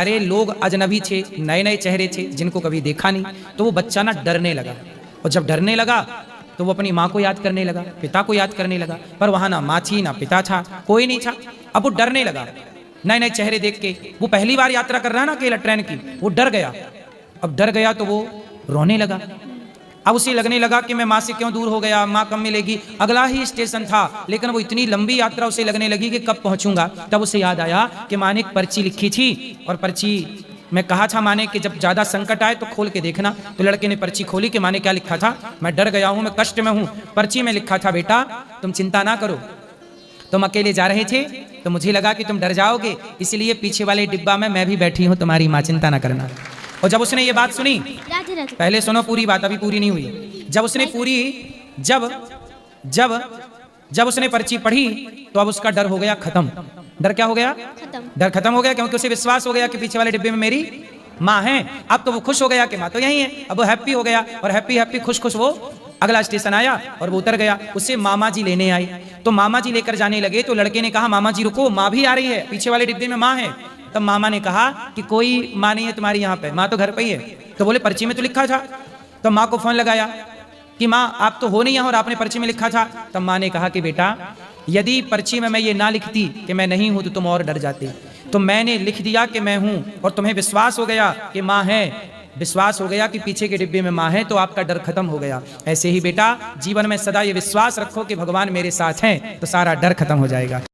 अरे लोग अजनबी थे, नए नए चेहरे थे जिनको कभी देखा नहीं, तो वो बच्चा ना डरने लगा। और जब डरने लगा तो वो अपनी माँ को याद करने लगा, पिता को याद करने लगा, पर वहाँ ना माँ थी ना पिता था, कोई नहीं था। अब वो डरने लगा नए नए चेहरे देख के। वो पहली बार यात्रा कर रहा है ना अकेला ट्रेन की, वो डर गया। अब डर गया तो वो रोने लगा। अब उसे लगने लगा कि मैं माँ से क्यों दूर हो गया, माँ कब मिलेगी। अगला ही स्टेशन था, लेकिन वो इतनी लंबी यात्रा उसे लगने लगी कि कब पहुंचूंगा। तब उसे याद आया कि माँ ने एक पर्ची लिखी थी, और पर्ची मैं कहा था माँ ने कि जब ज़्यादा संकट आए तो खोल के देखना। तो लड़के ने पर्ची खोली कि माँ ने क्या लिखा था, मैं डर गया हूँ, मैं कष्ट में हूँ। पर्ची में लिखा था, बेटा तुम चिंता ना करो, तुम अकेले जा रहे थे तो मुझे लगा कि तुम डर जाओगे, इसलिए पीछे वाले डिब्बा में मैं भी बैठी हूँ, तुम्हारी माँ, चिंता ना करना। और जब उसने ये बात सुनी, पहले सुनो पूरी बात, अभी पूरी नहीं हुई। जब उसने पूरी जब जब जब उसने पर्ची पढ़ी तो अब उसका डर हो गया खत्म। डर क्या हो गया? डर खत्म हो गया, क्योंकि उसे विश्वास हो गया कि पीछे वाले डिब्बे में मेरी माँ है। अब तो वो खुश हो गया कि माँ तो यही है। अब वो हैप्पी हो गया, और हैप्पी हैप्पी खुश खुश वो अगला स्टेशन आया और वो उतर गया। उससे मामा जी लेने आए, तो मामा जी लेकर जाने लगे। तो लड़के ने कहा, मामा जी रुको, माँ भी आ रही है, पीछे वाले डिब्बे में माँ है। तब मामा ने कहा कि कोई माँ नहीं है तुम्हारी यहाँ पे, माँ तो घर पे ही है। तो बोले पर्ची में तो लिखा था। तो माँ को फोन लगाया कि माँ आप तो हो नहीं यहाँ और आपने पर्ची में लिखा था। तब माँ ने कहा कि बेटा यदि पर्ची में मैं ये ना लिखती कि मैं नहीं हूं तो तुम और डर जाते। तो मैंने लिख दिया कि मैं हूं, और तुम्हें विश्वास हो गया कि माँ है, विश्वास हो गया कि पीछे के डिब्बे में माँ है, तो आपका डर खत्म हो गया। ऐसे ही बेटा जीवन में सदा ये विश्वास रखो कि भगवान मेरे साथ हैं, तो सारा डर खत्म हो जाएगा।